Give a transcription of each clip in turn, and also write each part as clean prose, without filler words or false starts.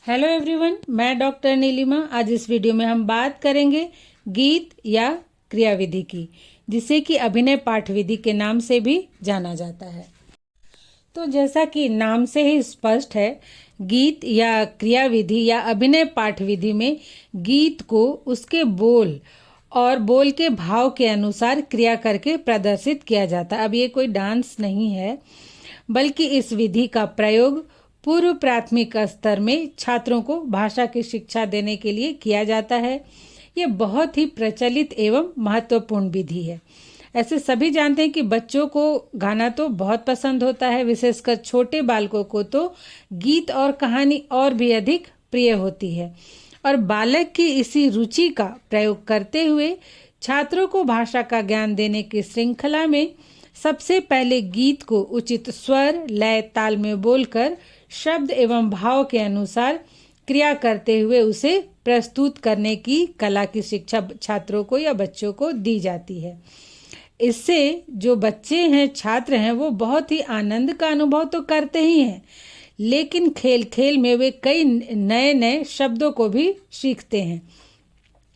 Hello everyone, मैं doctor Nilima. आज इस वीडियो में हम बात करेंगे गीत या क्रियाविधि की, जिसे कि अभिनय पाठ विधि के नाम से भी जाना जाता है। तो जैसा कि नाम से ही स्पष्ट है, गीत या क्रियाविधि या अभिनय पाठ विधि में गीत को उसके बोल और बोल के भाव के अनुसार क्रिया करके प्रदर्शित किया जाता है। अब ये कोई डांस नहीं है, बल्कि इस विधि का प्रयोग पूर्व प्राथमिक स्तर में छात्रों को भाषा की शिक्षा देने के लिए किया जाता है। ये बहुत ही प्रचलित एवं महत्वपूर्ण विधि है। ऐसे सभी जानते हैं कि बच्चों को गाना तो बहुत पसंद होता है, विशेषकर छोटे बालकों को तो गीत और कहानी और भी अधिक प्रिय होती है। और बालक की इसी रुचि का प्रयोग करते हुए छात्रों को भाषा का ज्ञान देने की श्रृंखला में सबसे पहले गीत को उचित स्वर, लय, ताल में बोलकर शब्द एवं भाव के अनुसार क्रिया करते हुए उसे प्रस्तुत करने की कला की शिक्षा छात्रों को या बच्चों को दी जाती है। इससे जो बच्चे हैं, छात्र हैं, वो बहुत ही आनंद का अनुभव तो करते ही हैं, लेकिन खेल खेल में वे कई नए नए शब्दों को भी सीखते हैं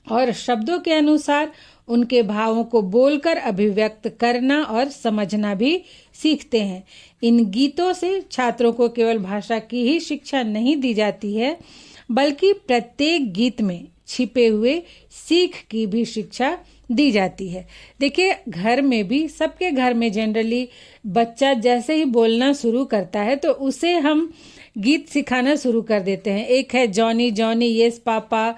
और शब्दों के अनुसार उनके भावों को बोलकर अभिव्यक्त करना और समझना भी सीखते हैं। इन गीतों से छात्रों को केवल भाषा की ही शिक्षा नहीं दी जाती है, बल्कि प्रत्येक गीत में छिपे हुए सीख की भी शिक्षा दी जाती है। देखिए, घर में भी, सबके घर में जनरली बच्चा जैसे ही बोलना शुरू करता है तो उसे हम गीत सिखाना शुरू कर देते हैं। एक है जॉनी जॉनी येस पापा,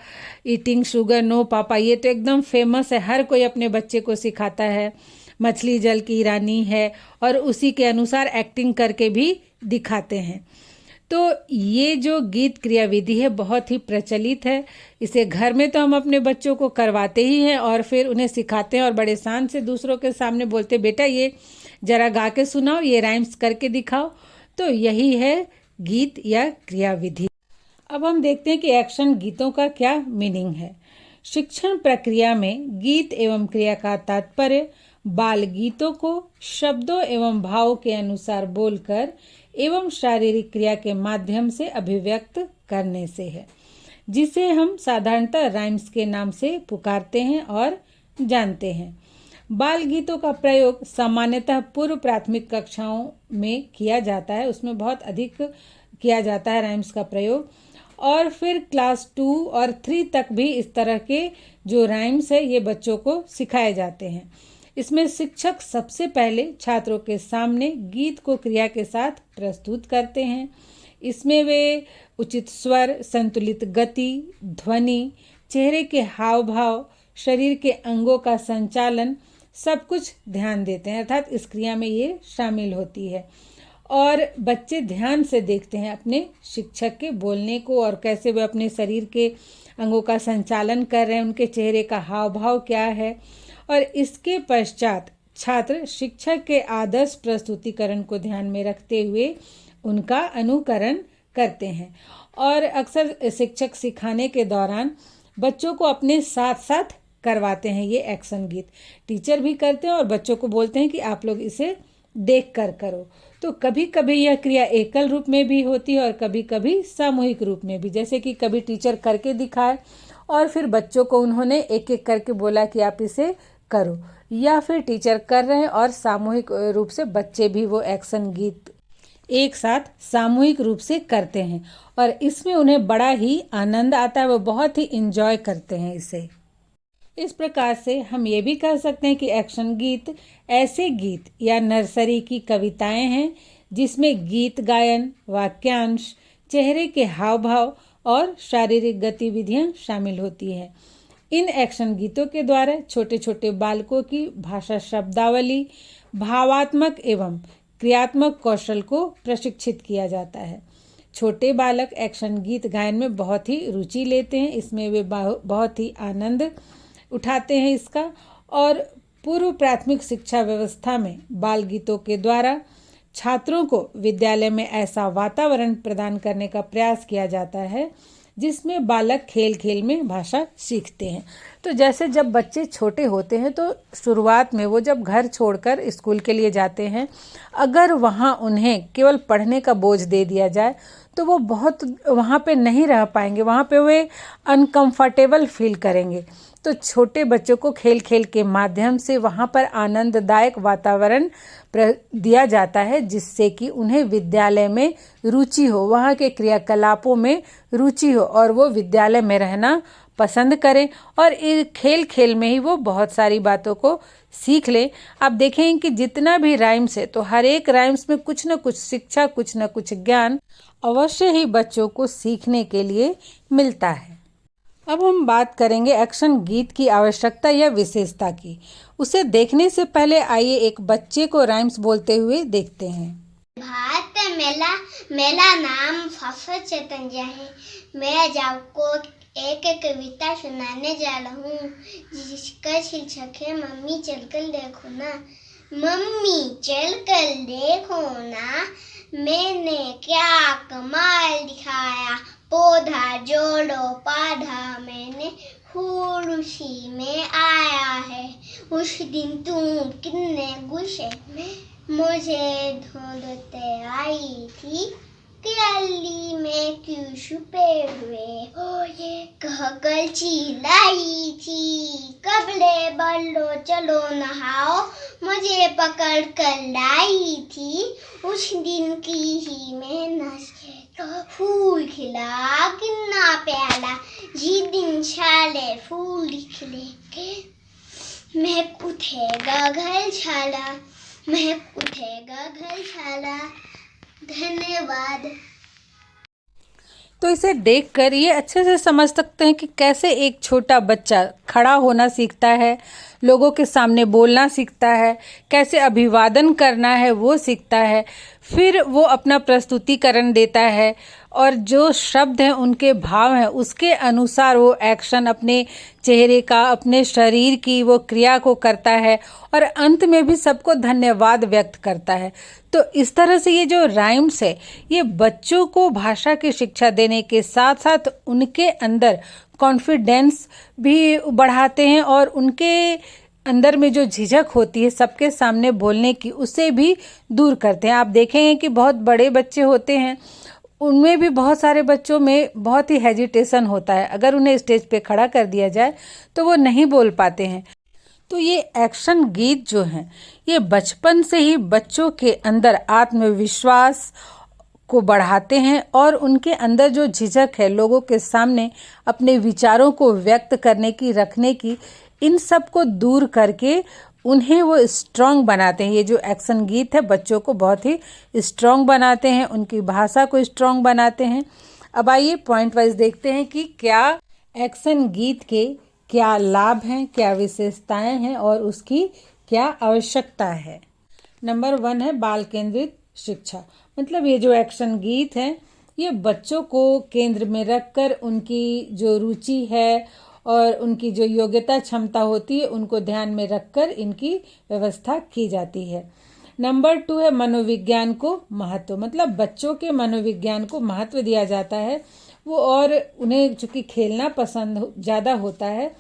ईटिंग शुगर नो पापा, ये तो एकदम फेमस है, हर कोई अपने बच्चे को सिखाता है। मछली जल की रानी है और उसी के अनुसार एक्टिंग करके भी दिखाते हैं। तो ये जो गीत क्रिया विधि है बहुत ही प्रचलित है। इसे घर में तो हम अपने बच्चों को करवाते ही हैं और फिर उन्हें सिखाते हैं और बड़े शान से दूसरों के सामने बोलते, बेटा ये जरा गा के सुनाओ, ये राइम्स करके दिखाओ। तो यही है गीत या क्रिया विधि। अब हम देखते हैं कि एक्शन गीतों का क्या मीनिंग है। शिक्षण प्रक्रिया में गीत एवं क्रिया का तात्पर्य बाल गीतों को शब्दों एवं भाव के अनुसार बोलकर एवं शारीरिक क्रिया के माध्यम से अभिव्यक्त करने से है, जिसे हम साधारणतः राइम्स के नाम से पुकारते हैं और जानते हैं। बाल गीतों का प्रयोग सामान्यतः पूर्व प्राथमिक कक्षाओं में किया जाता है, उसमें बहुत अधिक किया जाता है राइम्स का प्रयोग। और फिर क्लास 2 और 3 तक भी इस तरह के जो राइम्स है ये बच्चों को सिखाए जाते हैं। इसमें शिक्षक सबसे पहले छात्रों के सामने गीत को क्रिया के साथ प्रस्तुत करते हैं। इसमें वे उचित स्वर, संतुलित गति, ध्वनि, चेहरे के हाव भाव, शरीर के अंगों का संचालन, सब कुछ ध्यान देते हैं, अर्थात इस क्रिया में ये शामिल होती है। और बच्चे ध्यान से देखते हैं अपने शिक्षक के बोलने को और कैसे वे अपने शरीर के अंगों का संचालन कर रहे हैं, उनके चेहरे का हाव भाव क्या है। और इसके पश्चात छात्र शिक्षक के आदर्श प्रस्तुतिकरण को ध्यान में रखते हुए उनका अनुकरण करते हैं। और अक्सर शिक्षक सिखाने के दौरान बच्चों को अपने साथ साथ करवाते हैं ये एक्शन गीत। टीचर भी करते हैं और बच्चों को बोलते हैं कि आप लोग इसे देख कर करो। तो कभी कभी यह क्रिया एकल रूप में भी होती है और कभी कभी सामूहिक रूप में भी, जैसे कि कभी टीचर करके दिखाए और फिर बच्चों को उन्होंने एक एक करके बोला कि आप इसे करो, या फिर टीचर कर रहे हैं और सामूहिक रूप से बच्चे भी वो एक्शन गीत एक साथ सामूहिक रूप से करते हैं और इसमें उन्हें बड़ा ही आनंद आता है, वो बहुत ही एंजॉय करते हैं इसे। इस प्रकार से हम ये भी कह सकते हैं कि एक्शन गीत ऐसे गीत या नर्सरी की कविताएं हैं जिसमें गीत गायन, वाक्यांश, चेहरे के हाव भाव और शारीरिक गतिविधियां शामिल होती हैं। इन एक्शन गीतों के द्वारा छोटे छोटे बालकों की भाषा शब्दावली, भावात्मक एवं क्रियात्मक कौशल को प्रशिक्षित किया जाता है। छोटे बालक एक्शन गीत गायन में बहुत ही रुचि लेते हैं, इसमें वे बहुत ही आनंद उठाते हैं इसका। और पूर्व प्राथमिक शिक्षा व्यवस्था में बाल गीतों के द्वारा छात्रों को विद्यालय में ऐसा वातावरण प्रदान करने का प्रयास किया जाता है जिसमें बालक खेल खेल में भाषा सीखते हैं। तो जैसे जब बच्चे छोटे होते हैं तो शुरुआत में वो जब घर छोड़कर स्कूल के लिए जाते हैं, अगर वहाँ उन्हें केवल पढ़ने का बोझ दे दिया जाए तो वो बहुत वहाँ पे नहीं रह पाएंगे, वहाँ पे वे अनकंफर्टेबल फील करेंगे। तो छोटे बच्चों को खेल खेल के माध्यम से वहाँ पर आनंददायक वातावरण दिया जाता है, जिससे कि उन्हें विद्यालय में रुचि हो, वहाँ के क्रियाकलापों में रुचि हो और वो विद्यालय में रहना पसंद करें और खेल खेल में ही वो बहुत सारी बातों को सीख लें। आप देखें कि जितना भी राइम्स है तो हर एक राइम्स में कुछ न कुछ शिक्षा, कुछ न कुछ ज्ञान अवश्य ही बच्चों को सीखने के लिए मिलता है। अब हम बात करेंगे एक्शन गीत की आवश्यकता या विशेषता की। उसे देखने से पहले आइए एक बच्चे को राइम्स बोलते हुए देखते हैं। भारत मेला मेरा नाम फसर चैतन्य है। मैं आज आपको एक कविता सुनाने जा रहा हूँ, जिसका शीर्षक है मम्मी चलकर देखो ना। मम्मी चलकर देखो ना, मैंने क्या कमाल दिखाया। पौधा जोड़ो पाधा, मैंने फूल उसी में आया है। उस दिन तुम कितने गुस्से में मुझे ढूंढते आई थी। गली में क्यों छुपे हुए हो ये कहकर चिल्लाई थी। कपड़े बदलो चलो नहाओ, मुझे पकड़ कर लाई थी। उस दिन की ही मेहनत से तो फूल खिला कितना प्याला। जी दिन छाले फूल खिले के महक उठेगा घर छाला, महक उठेगा घर छाला। धन्यवाद। तो इसे देखकर ये अच्छे से समझ सकते हैं कि कैसे एक छोटा बच्चा खड़ा होना सीखता है, लोगों के सामने बोलना सीखता है, कैसे अभिवादन करना है वो सीखता है, फिर वो अपना प्रस्तुतिकरण देता है और जो शब्द हैं उनके भाव हैं उसके अनुसार वो एक्शन अपने चेहरे का, अपने शरीर की वो क्रिया को करता है और अंत में भी सबको धन्यवाद व्यक्त करता है। तो इस तरह से ये जो राइम्स है ये बच्चों को भाषा की शिक्षा देने के साथ साथ उनके अंदर कॉन्फिडेंस भी बढ़ाते हैं और उनके अंदर में जो झिझक होती है सबके सामने बोलने की, उसे भी दूर करते हैं। आप देखेंगे कि बहुत बड़े बच्चे होते हैं, उनमें भी बहुत सारे बच्चों में बहुत ही हेजिटेशन होता है। अगर उन्हें स्टेज पे खड़ा कर दिया जाए तो वो नहीं बोल पाते हैं। तो ये एक्शन गीत जो हैं ये बचपन से ही बच्चों के अंदर आत्मविश्वास को बढ़ाते हैं और उनके अंदर जो झिझक है लोगों के सामने अपने विचारों को व्यक्त करने की, रखने की, इन सब को दूर करके उन्हें वो स्ट्रांग बनाते हैं। ये जो एक्शन गीत है बच्चों को बहुत ही स्ट्रांग बनाते हैं, उनकी भाषा को स्ट्रांग बनाते हैं। अब आइए पॉइंट वाइज देखते हैं कि क्या एक्शन गीत के क्या लाभ हैं, क्या विशेषताएं हैं और उसकी क्या आवश्यकता है। नंबर 1 है बाल केंद्रित शिक्षा। मतलब ये जो एक्शन गीत हैं ये बच्चों को केंद्र में रखकर उनकी जो रुचि है और उनकी जो योग्यता क्षमता होती है उनको ध्यान में रखकर इनकी व्यवस्था की जाती है। नंबर 2 है मनोविज्ञान को महत्व। मतलब बच्चों के मनोविज्ञान को महत्व दिया जाता है वो, और उन्हें चूँकि खेलना पसंद ज़्यादा होता है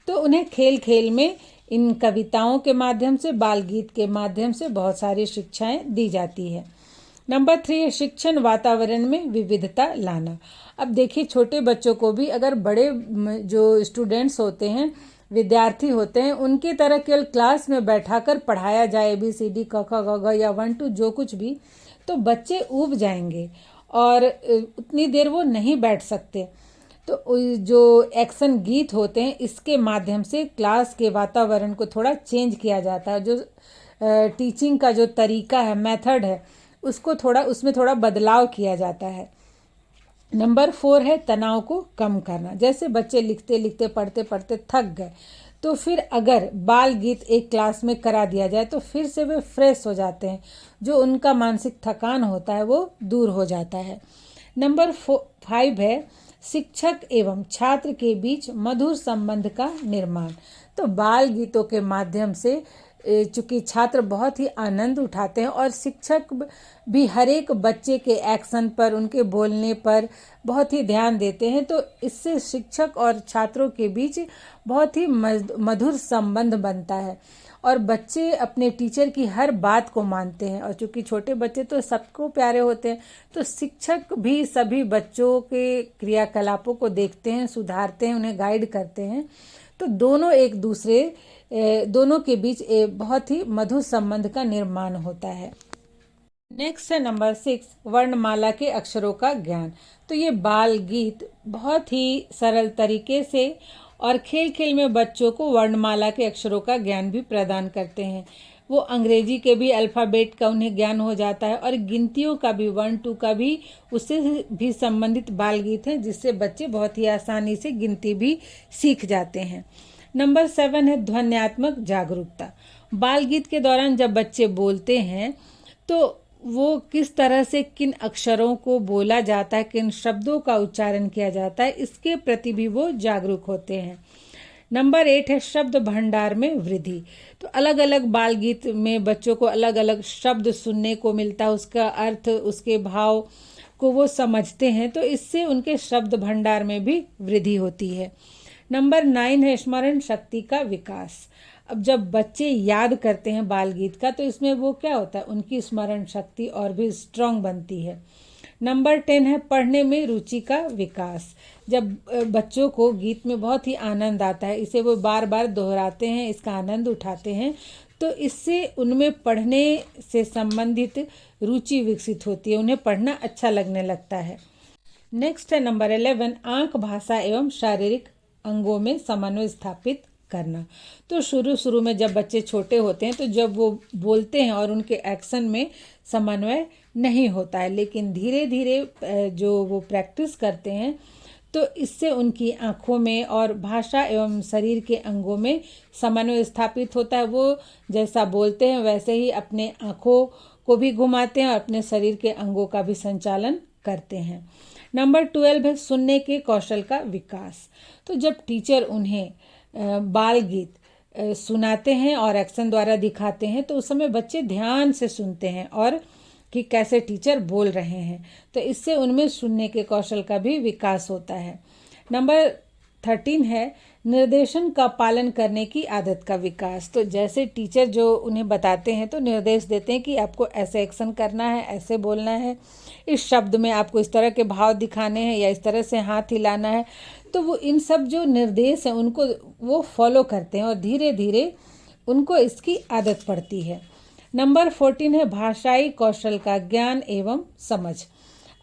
तो उन्हें खेल खेल में इन कविताओं के माध्यम से, बाल गीत के माध्यम से बहुत सारी शिक्षाएं दी जाती है। नंबर 3 है शिक्षण वातावरण में विविधता लाना। अब देखिए छोटे बच्चों को भी अगर बड़े जो स्टूडेंट्स होते हैं, विद्यार्थी होते हैं, उनकी तरह केवल क्लास में बैठाकर पढ़ाया जाए ABCD क ख ग घ या 1 2 जो कुछ भी, तो बच्चे ऊब जाएंगे और उतनी देर वो नहीं बैठ सकते। तो जो एक्शन गीत होते हैं इसके माध्यम से क्लास के वातावरण को थोड़ा चेंज किया जाता है। जो टीचिंग का जो तरीका है, मेथड है, उसको थोड़ा उसमें थोड़ा बदलाव किया जाता है। नंबर 4 है तनाव को कम करना। जैसे बच्चे लिखते लिखते पढ़ते पढ़ते थक गए तो फिर अगर बाल गीत एक क्लास में करा दिया जाए तो फिर से वे फ्रेश हो जाते हैं, जो उनका मानसिक थकान होता है वो दूर हो जाता है। नंबर 5 है शिक्षक एवं छात्र के बीच मधुर संबंध का निर्माण। तो बाल गीतों के माध्यम से चूँकि छात्र बहुत ही आनंद उठाते हैं और शिक्षक भी हर एक बच्चे के एक्शन पर, उनके बोलने पर बहुत ही ध्यान देते हैं, तो इससे शिक्षक और छात्रों के बीच बहुत ही मधुर संबंध बनता है और बच्चे अपने टीचर की हर बात को मानते हैं। और चूँकि छोटे बच्चे तो सबको प्यारे होते हैं, तो शिक्षक भी सभी बच्चों के क्रियाकलापों को देखते हैं, सुधारते हैं, उन्हें गाइड करते हैं। तो दोनों के बीच बहुत ही मधुर संबंध का निर्माण होता है। नेक्स्ट है नंबर 6, वर्णमाला के अक्षरों का ज्ञान। तो ये बाल गीत बहुत ही सरल तरीके से और खेल खेल में बच्चों को वर्णमाला के अक्षरों का ज्ञान भी प्रदान करते हैं। वो अंग्रेजी के भी अल्फ़ाबेट का उन्हें ज्ञान हो जाता है और गिनतियों का भी, 1 2 का भी, उससे भी संबंधित बाल गीत हैं, जिससे बच्चे बहुत ही आसानी से गिनती भी सीख जाते हैं। नंबर 7 है ध्वन्यात्मक जागरूकता। बाल गीत के दौरान जब बच्चे बोलते हैं तो वो किस तरह से किन अक्षरों को बोला जाता है, किन शब्दों का उच्चारण किया जाता है, इसके प्रति भी वो जागरूक होते हैं। नंबर 8 है शब्द भंडार में वृद्धि। तो अलग अलग बाल गीत में बच्चों को अलग अलग शब्द सुनने को मिलता है, उसका अर्थ, उसके भाव को वो समझते हैं, तो इससे उनके शब्द भंडार में भी वृद्धि होती है। नंबर 9 है स्मरण शक्ति का विकास। अब जब बच्चे याद करते हैं बाल गीत का, तो इसमें वो क्या होता है, उनकी स्मरण शक्ति और भी स्ट्रांग बनती है। नंबर 10 है पढ़ने में रुचि का विकास। जब बच्चों को गीत में बहुत ही आनंद आता है, इसे वो बार बार दोहराते हैं, इसका आनंद उठाते हैं, तो इससे उनमें पढ़ने से संबंधित रुचि विकसित होती है, उन्हें पढ़ना अच्छा लगने लगता है। नेक्स्ट है नंबर 11, आंख, भाषा एवं शारीरिक अंगों में समन्वय स्थापित करना। तो शुरू में जब बच्चे छोटे होते हैं, तो जब वो बोलते हैं और उनके एक्शन में समन्वय नहीं होता है, लेकिन धीरे धीरे जो वो प्रैक्टिस करते हैं, तो इससे उनकी आँखों में और भाषा एवं शरीर के अंगों में समन्वय स्थापित होता है। वो जैसा बोलते हैं वैसे ही अपने आँखों को भी घुमाते हैं और अपने शरीर के अंगों का भी संचालन करते हैं। नंबर 12 है सुनने के कौशल का विकास। तो जब टीचर उन्हें बाल गीत सुनाते हैं और एक्शन द्वारा दिखाते हैं, तो उस समय बच्चे ध्यान से सुनते हैं और कि कैसे टीचर बोल रहे हैं, तो इससे उनमें सुनने के कौशल का भी विकास होता है। नंबर 13 है निर्देशन का पालन करने की आदत का विकास। तो जैसे टीचर जो उन्हें बताते हैं, तो निर्देश देते हैं कि आपको ऐसे एक्शन करना है, ऐसे बोलना है, इस शब्द में आपको इस तरह के भाव दिखाने हैं या इस तरह से हाथ हिलाना है, तो वो इन सब जो निर्देश हैं उनको वो फॉलो करते हैं और धीरे धीरे उनको इसकी आदत पड़ती है। नंबर 14 है भाषाई कौशल का ज्ञान एवं समझ।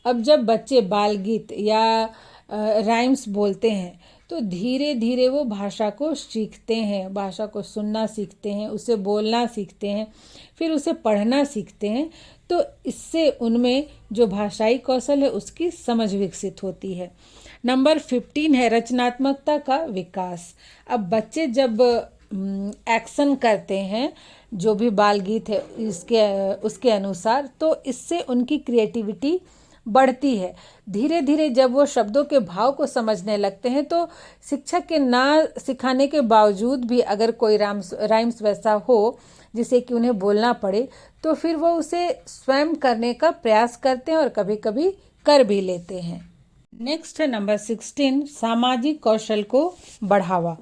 अब जब बच्चे बाल गीत या राइम्स बोलते हैं, तो धीरे धीरे वो भाषा को सीखते हैं, भाषा को सुनना सीखते हैं, उसे बोलना सीखते हैं, फिर उसे पढ़ना सीखते हैं, तो इससे उनमें जो भाषाई कौशल है उसकी समझ विकसित होती है। नंबर 15 है रचनात्मकता का विकास। अब बच्चे जब एक्शन करते हैं जो भी बाल गीत है उसके अनुसार, तो इससे उनकी क्रिएटिविटी बढ़ती है। धीरे धीरे जब वो शब्दों के भाव को समझने लगते हैं, तो शिक्षक के ना सिखाने के बावजूद भी अगर कोई राइम्स वैसा हो जिसे कि उन्हें बोलना पड़े, तो फिर वो उसे स्वयं करने का प्रयास करते हैं और कभी कभी कर भी लेते हैं। नेक्स्ट है नंबर 16 सामाजिक कौशल को बढ़ावा।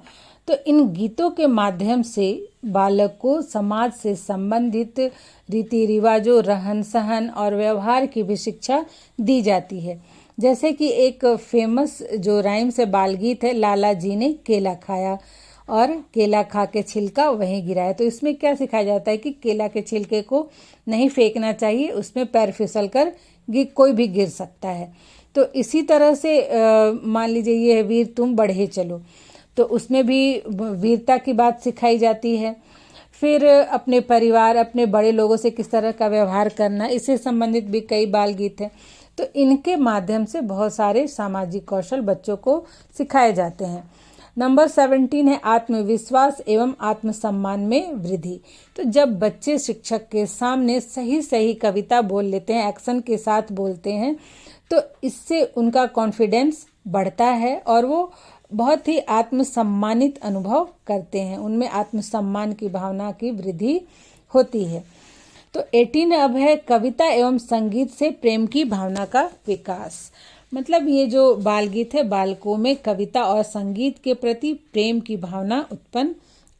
तो इन गीतों के माध्यम से बालक को समाज से संबंधित रीति रिवाजों, रहन सहन और व्यवहार की भी शिक्षा दी जाती है। जैसे कि एक फेमस जो राइम से बाल गीत है, लाला जी ने केला खाया और केला खा के छिलका वहीं गिराया। तो इसमें क्या सिखाया जाता है कि केला के छिलके को नहीं फेंकना चाहिए, उसमें पैर फिसल कर कोई भी गिर सकता है। तो इसी तरह से मान लीजिए ये है वीर तुम बढ़े चलो, तो उसमें भी वीरता की बात सिखाई जाती है। फिर अपने परिवार, अपने बड़े लोगों से किस तरह का व्यवहार करना, इससे संबंधित भी कई बाल गीत हैं। तो इनके माध्यम से बहुत सारे सामाजिक कौशल बच्चों को सिखाए जाते हैं। नंबर 17 है आत्मविश्वास एवं आत्मसम्मान में वृद्धि। तो जब बच्चे शिक्षक के सामने सही सही कविता बोल लेते हैं, एक्शन के साथ बोलते हैं, तो इससे उनका कॉन्फिडेंस बढ़ता है और वो बहुत ही आत्मसम्मानित अनुभव करते हैं, उनमें आत्मसम्मान की भावना की वृद्धि होती है। तो 18 अब है कविता एवं संगीत से प्रेम की भावना का विकास। मतलब ये जो बाल गीत है बालकों में कविता और संगीत के प्रति प्रेम की भावना उत्पन्न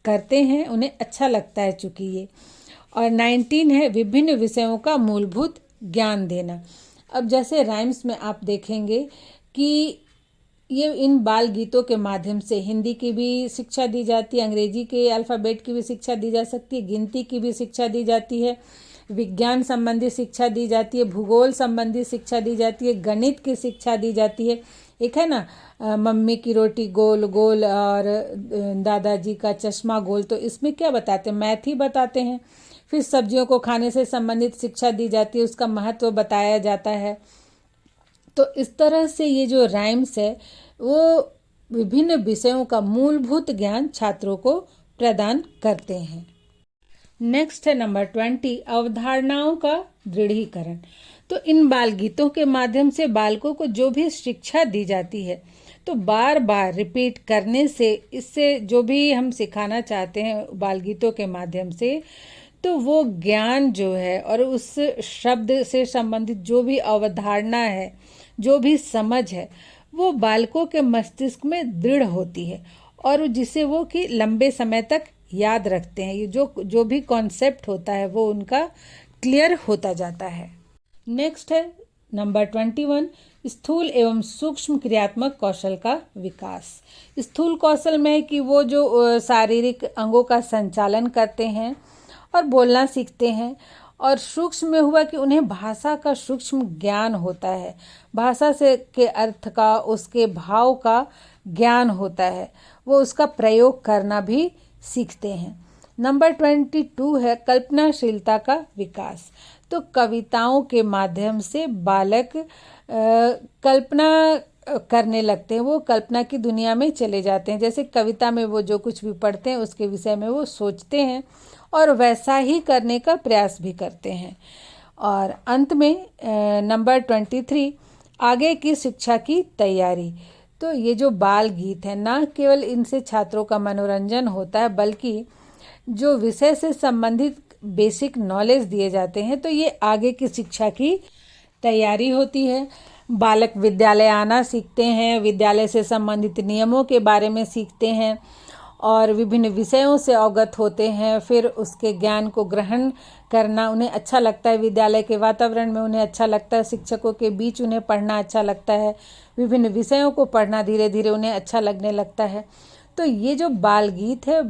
करते हैं, उन्हें अच्छा लगता है चूंकि ये। और 19 है विभिन्न विषयों का मूलभूत ज्ञान देना। अब जैसे राइम्स में आप देखेंगे कि ये इन बाल गीतों के माध्यम से हिंदी की भी शिक्षा दी जाती है, अंग्रेजी के अल्फ़ाबेट की भी शिक्षा दी जा सकती है, गिनती की भी शिक्षा दी जाती है, विज्ञान संबंधी शिक्षा दी जाती है, भूगोल संबंधी शिक्षा दी जाती है, गणित की शिक्षा दी जाती है। एक है ना मम्मी की रोटी गोल गोल और दादाजी का चश्मा गोल, तो इसमें क्या बताते हैं, मैथ ही बताते हैं। फिर सब्जियों को खाने से संबंधित शिक्षा दी जाती है, उसका महत्व बताया जाता है। तो इस तरह से ये जो राइम्स है वो विभिन्न विषयों का मूलभूत ज्ञान छात्रों को प्रदान करते हैं। नेक्स्ट है नंबर 20 अवधारणाओं का दृढ़ीकरण। तो इन बाल गीतों के माध्यम से बालकों को जो भी शिक्षा दी जाती है तो बार बार रिपीट करने से, इससे जो भी हम सिखाना चाहते हैं बाल गीतों के माध्यम से, तो वो ज्ञान जो है और उस शब्द से संबंधित जो भी अवधारणा है, जो भी समझ है, वो बालकों के मस्तिष्क में दृढ़ होती है और जिसे वो कि लंबे समय तक याद रखते हैं। ये जो भी कॉन्सेप्ट होता है वो उनका क्लियर होता जाता है। नेक्स्ट है नंबर 21 स्थूल एवं सूक्ष्म क्रियात्मक कौशल का विकास। स्थूल कौशल में है कि वो जो शारीरिक अंगों का संचालन करते हैं और बोलना सीखते हैं, और सूक्ष्म में हुआ कि उन्हें भाषा का सूक्ष्म ज्ञान होता है, भाषा से के अर्थ का, उसके भाव का ज्ञान होता है, वो उसका प्रयोग करना भी सीखते हैं। नंबर 22 है कल्पनाशीलता का विकास। तो कविताओं के माध्यम से बालक कल्पना करने लगते हैं, वो कल्पना की दुनिया में चले जाते हैं। जैसे कविता में वो जो कुछ भी पढ़ते हैं उसके विषय में वो सोचते हैं और वैसा ही करने का प्रयास भी करते हैं। और अंत में नंबर 23 आगे की शिक्षा की तैयारी। तो ये जो बाल गीत है ना केवल इनसे छात्रों का मनोरंजन होता है, बल्कि जो विषय से संबंधित बेसिक नॉलेज दिए जाते हैं, तो ये आगे की शिक्षा की तैयारी होती है। बालक विद्यालय आना सीखते हैं, विद्यालय से संबंधित नियमों के बारे में सीखते हैं और विभिन्न विषयों से अवगत होते हैं। फिर उसके ज्ञान को ग्रहण करना उन्हें अच्छा लगता है, विद्यालय के वातावरण में उन्हें अच्छा लगता है, शिक्षकों के बीच उन्हें पढ़ना अच्छा लगता है, विभिन्न विषयों को पढ़ना धीरे धीरे उन्हें अच्छा लगने लगता है। तो ये जो बाल गीत है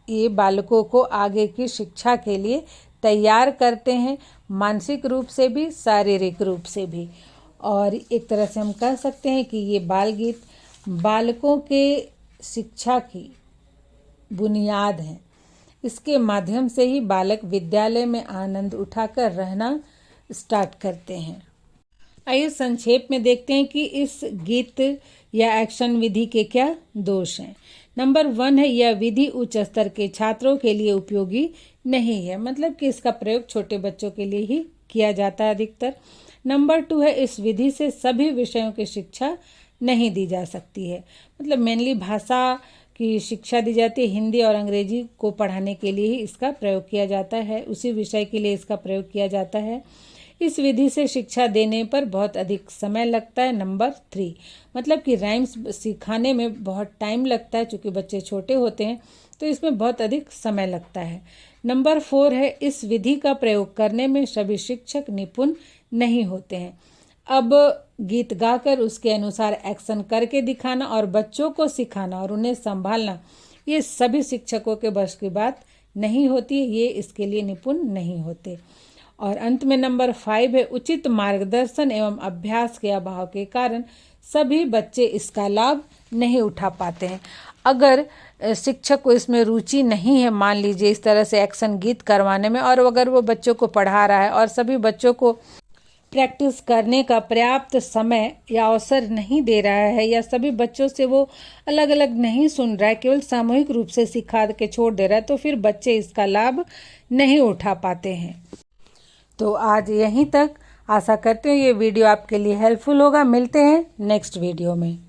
ये बालकों को आगे की शिक्षा के लिए तैयार करते हैं, मानसिक रूप से भी शारीरिक रूप से भी। और एक तरह से हम कह सकते हैं कि ये बाल गीत बालकों के शिक्षा की बुनियाद हैं। इसके माध्यम से ही बालक विद्यालय में आनंद उठाकर रहना स्टार्ट करते हैं। आइए संक्षेप में देखते हैं कि इस गीत या एक्शन विधि के क्या दोष हैं। नंबर 1 है यह विधि उच्च स्तर के छात्रों के लिए उपयोगी नहीं है, मतलब कि इसका प्रयोग छोटे बच्चों के लिए ही किया जाता है अधिकतर। नंबर 2 है इस विधि से सभी विषयों की शिक्षा नहीं दी जा सकती है, मतलब मेनली भाषा की शिक्षा दी जाती है, हिंदी और अंग्रेजी को पढ़ाने के लिए ही इसका प्रयोग किया जाता है, उसी विषय के लिए इसका प्रयोग किया जाता है। इस विधि से शिक्षा देने पर बहुत अधिक समय लगता है। नंबर 3 मतलब कि राइम्स सिखाने में बहुत टाइम लगता है, चूँकि बच्चे छोटे होते हैं तो इसमें बहुत अधिक समय लगता है। नंबर 4 है इस विधि का प्रयोग करने में सभी शिक्षक निपुण नहीं होते हैं। अब गीत गाकर उसके अनुसार एक्शन करके दिखाना और बच्चों को सिखाना और उन्हें संभालना, ये सभी शिक्षकों के बस की बात नहीं होती, ये इसके लिए निपुण नहीं होते। और अंत में नंबर 5 है उचित मार्गदर्शन एवं अभ्यास के अभाव के कारण सभी बच्चे इसका लाभ नहीं उठा पाते हैं। अगर शिक्षक को इसमें रुचि नहीं है, मान लीजिए इस तरह से एक्शन गीत करवाने में, और अगर वो बच्चों को पढ़ा रहा है और सभी बच्चों को प्रैक्टिस करने का पर्याप्त समय या अवसर नहीं दे रहा है, या सभी बच्चों से वो अलग अलग नहीं सुन रहा है, केवल सामूहिक रूप से सिखा के छोड़ दे रहा है, तो फिर बच्चे इसका लाभ नहीं उठा पाते हैं। तो आज यहीं तक, आशा करते हैं ये वीडियो आपके लिए हेल्पफुल होगा। मिलते हैं नेक्स्ट वीडियो में।